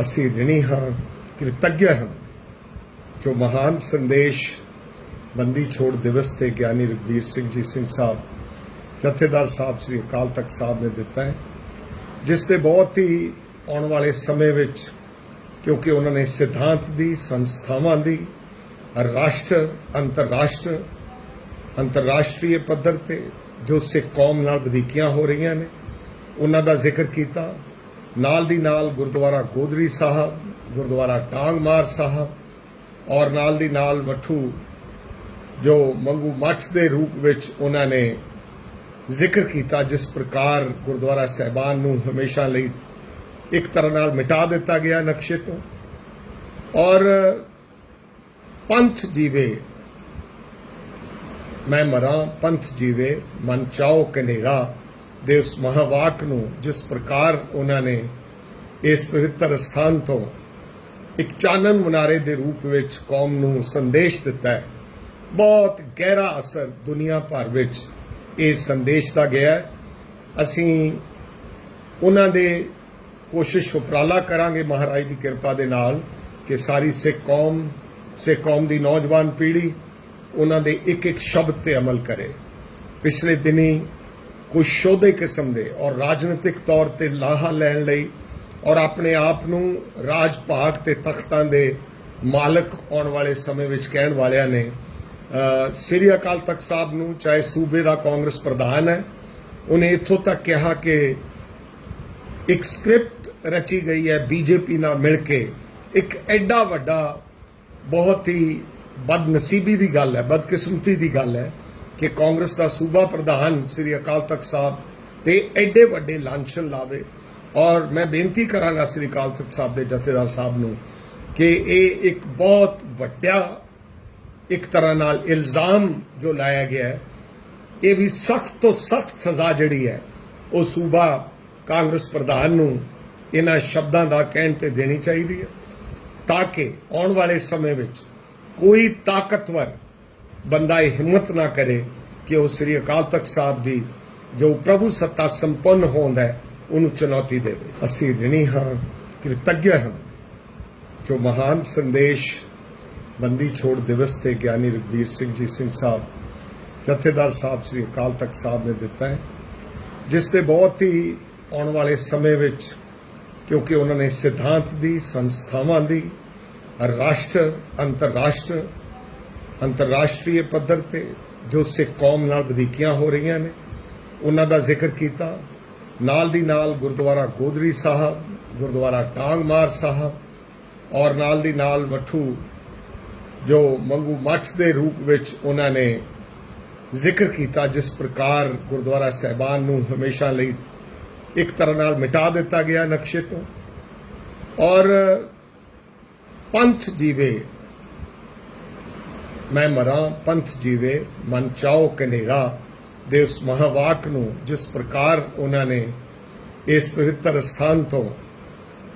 ਅਸੀਂ ਰਿਣੀ ਹਾਂ, कृतज्ञ ਹਾਂ जो महान संदेश बंदी छोड़ दिवस से ज्ञानी रघबीर सिंह जी सिंह साहब जथेदार साहब श्री अकाल तख्त साहब ने दिता है, जिससे बहुत ही आने वाले समय विच क्योंकि उन्होंने सिद्धांत दी संस्थावां दी राष्ट्र अंतरराष्ट्रीय पद्धर ते जो सिख कौम नाल वधीकियां हो रही ने उन्हां दा जिक्र किया। नाल दी नाल गुरुद्वारा गोदरी साहब, गुरुद्वारा टांगमार साहब और नाल दी नाल मठू जो मंगू मठ के रूप विच उन्होंने जिक्र किया, जिस प्रकार गुरुद्वारा साहिबान नूं हमेशा लई एक तरह नाल मिटा दिता गया नक्शे तो, और पंथ जीवे मैं मरा पंथ जीवे मन चाओ कनेरा दे उस महावाक नूं जिस प्रकार उन्होंने इस पवित्र स्थान तो एक चानन मुनारे दे रूप विच कौम नूं संदेश दिता है। बहुत गहरा असर दुनिया भर विच इस संदेश दा गया है। असीं उन्हां दे कोशिश उपराला करांगे महाराज की कृपा दे नाल कि सारी सिख कौम दी नौजवान पीढ़ी उन्हां दे एक एक शब्द ते अमल करे। पिछले दिनी कुछ शोधे किस्म दे और राजनीतिक तौर ते लाहा लैण लई और अपने आप नूं राज भाग ते तख्तां दे मालक आने वाले समय विच कहण वालियां ने श्री अकाल तख्त साहब नूं, चाहे सूबे दा कांग्रेस प्रधान है, उन्हें इत्थों तक कहा कि एक स्क्रिप्ट रची गई है बीजेपी नाल मिल के। एक एडा वड्डा बहुत ही बदनसीबी की गल है, बदकिस्मती की गल है कि कांग्रेस का सूबा प्रधान श्री अकाल तख्त साहब ते एडे वड्डे लांछन लावे। और मैं बेनती करांगा श्री अकाल तख्त साहब के जथेदार साहब नूं कि ये एक बहुत वड्डा एक तरह नाल इल्जाम जो लाया गया है, ये भी सख्त तो सख्त सजा जिहड़ी है वो सूबा कांग्रेस प्रधान नूं इन्हां शब्दां दा कहण ते देनी चाहिदी है, ताकि आने वाले समय विच कोई ताकतवर बंदा हिम्मत ना करे कि वो श्री अकाल तख्त साहब की जो प्रभु सत्ता संपन्न होंदा है उन्हें चुनौती देवे। असीं रिणी हाँ, कृतज्ञ हाँ जो महान संदेश बंदी छोड़ दिवस से ज्ञानी रघबीर सिंह जी सिंह साहब जथेदार साहब श्री अकाल तख्त साहब ने दिता है, जिससे बहुत ही आने वाले समय विच क्योंकि उन्होंने सिद्धांत दी संस्थावां दी राष्ट्र अंतरराष्ट्रीय पद्धर ते जो सिख कौम नाल वधीकियां हो रही ने उन्हां दा जिक्र किया। नाल दी नाल गुरुद्वारा गोदरी साहब, गुरुद्वारा टांगमार साहब और नाल दी नाल मठू जो मंगू मठ के रूप विच उन्होंने जिक्र किया, जिस प्रकार गुरुद्वारा साहिबान नूं हमेशा लई एक तरह नाल मिटा दिता गया नक्शे तो, और पंथ जीवे मैं मरा पंथ जीवे मन चाओ कनेरा दे उस महावाक नूं जिस प्रकार उन्होंने इस पवित्र स्थान तो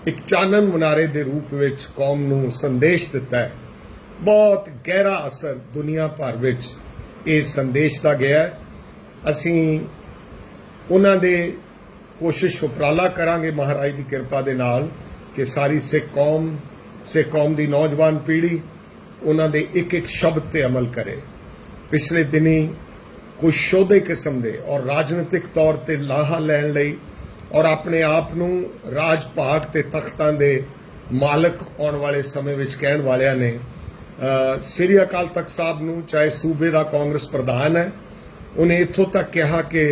एक चानन मुनारे दे रूप विच कौम नूं संदेश दिता है। बहुत गहरा असर दुनिया भर विच इस संदेश दा गया है। असीं उन्हां दे कोशिश उपराला करांगे महाराज की कृपा दे नाल कि सारी सिख कौम दी नौजवान पीढ़ी उन्हां दे एक एक शब्द ते अमल करे। पिछले दिनी कुछ शोधे किस्म दे और राजनीतिक तौर ते लाहा लैण लई और अपने आप नूं राज भाग ते तख्तां दे मालक आने वाले समय विच कहण वालियां ने श्री अकाल तख्त साहब नूं, चाहे सूबे दा कांग्रेस प्रधान है, उन्हें इत्थों तक कहा कि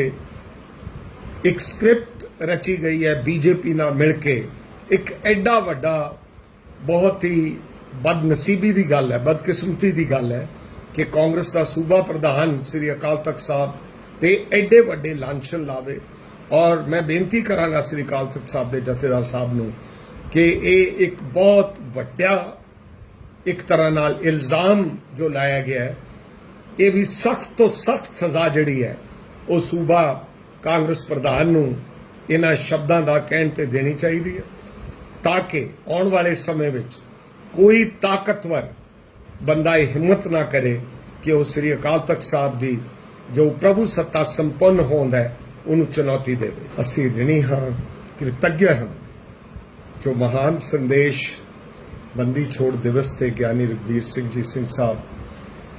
एक स्क्रिप्ट रची गई है बीजेपी नाल मिल के। एक एडा वड्डा बहुत ही बदनसीबी की गल है, बदकिस्मती की गल है कि कांग्रेस का सूबा प्रधान श्री अकाल तख्त साहब ते एडे वड्डे लांछन लावे। और मैं बेनती करांगा श्री अकाल तख्त साहब के जथेदार साहब नूं कि ये एक बहुत वड्डा एक तरह नाल इल्जाम जो लाया गया है, ये भी सख्त तो सख्त सजा जिहड़ी है वो सूबा कांग्रेस प्रधान नूं इन्हां शब्दां दा कहण ते देनी चाहिदी है, ताकि आने वाले समय विच कोई ताकतवर बंदा हिम्मत ना करे कि वो श्री अकाल तख्त साहब की जो प्रभु सत्ता संपन्न होंदा है उन्हें चुनौती देवे। असीं रिणी हाँ, कृतज्ञ हाँ जो महान संदेश बंदी छोड़ दिवस से ज्ञानी रघबीर सिंह जी सिंह साहब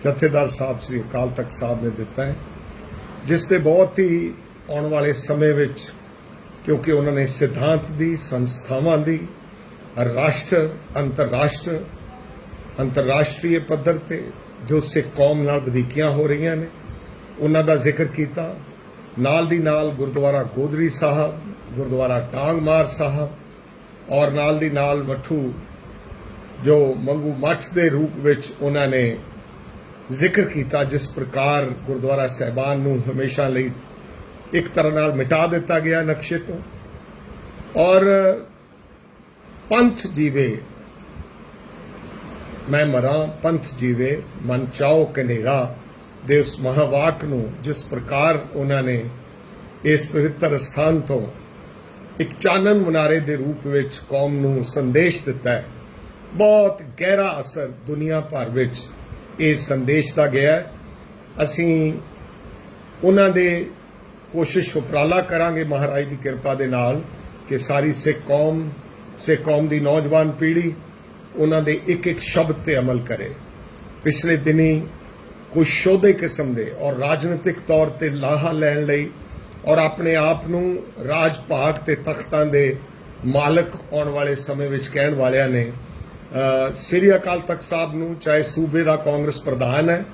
जथेदार साहब श्री अकाल तख्त साहब ने दिता है, जिससे बहुत ही आने वाले समय विच क्योंकि उन्होंने सिद्धांत दी संस्थावां दी राष्ट्र अंतरराष्ट्रीय पद्धर ते जो सिख कौम नाल वधीकियां हो रही ने उन्हां दा जिक्र किया। नाल दी नाल गुरुद्वारा गोदरी साहब, गुरुद्वारा टांगमार साहब और नाल दी नाल मठू जो मंगू मठ के रूप विच उन्होंने जिक्र किया, जिस प्रकार गुरुद्वारा साहिबान नूं हमेशा लई एक तरह नाल मिटा दिता गया नक्शे तो, और पंथ जीवे मैं मरा पंथ जीवे मन चाओ कनेरा दे उस महावाक नूं जिस प्रकार उन्होंने इस पवित्र स्थान तो एक चानन मुनारे दे रूप विच कौम नूं संदेश दिता है। बहुत गहरा असर दुनिया भर विच इस संदेश का गया है। असीं उन्हां दे कोशिश उपराला करांगे महाराज की किरपा दे नाल कि सारी सिख कौम दी नौजवान पीढ़ी उन्हां दे एक एक शब्द ते अमल करे। पिछले दिनी कुछ शोधे किस्म दे और राजनीतिक तौर ते लाहा लैण लई और अपने आप नूं राज भाग ते तख्तां दे मालक आने वाले समय विच कहण वालियां ने श्री अकाल तख्त साहब नूं, चाहे सूबे दा कांग्रेस प्रधान है,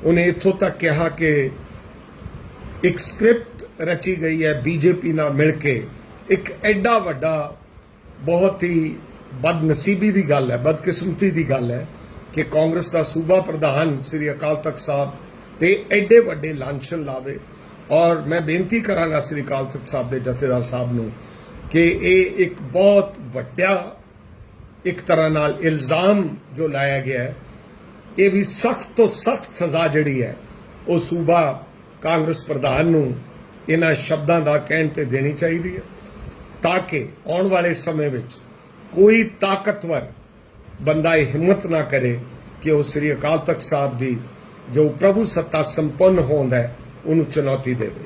उन्हें इत्थों तक कहा कि एक स्क्रिप्ट रची गई है बीजेपी नाल मिलके, एक एडा वड्डा बहुत ही बदनसीबी की गल है, बदकिस्मती की गल है कि कांग्रेस का सूबा प्रधान श्री अकाल तख्त साहब ते एडे वड्डे लांछन लावे। और मैं बेनती करांगा श्री अकाल तख्त साहब के जथेदार साहब नूं कि ये एक बहुत वड्डा एक तरह नाल इल्जाम जो लाया गया है, ये भी सख्त तो सख्त सजा जिहड़ी है वो सूबा कांग्रेस प्रधान नूं इन्हां शब्दां दा कहण ते देनी चाहिदी है, ताकि आने वाले समय विच कोई ताकतवर बंदा हिम्मत ना करे कि वह श्री अकाल तख्त साहब की जो प्रभु सत्ता संपन्न होंदा है उन्हें चुनौती देवे।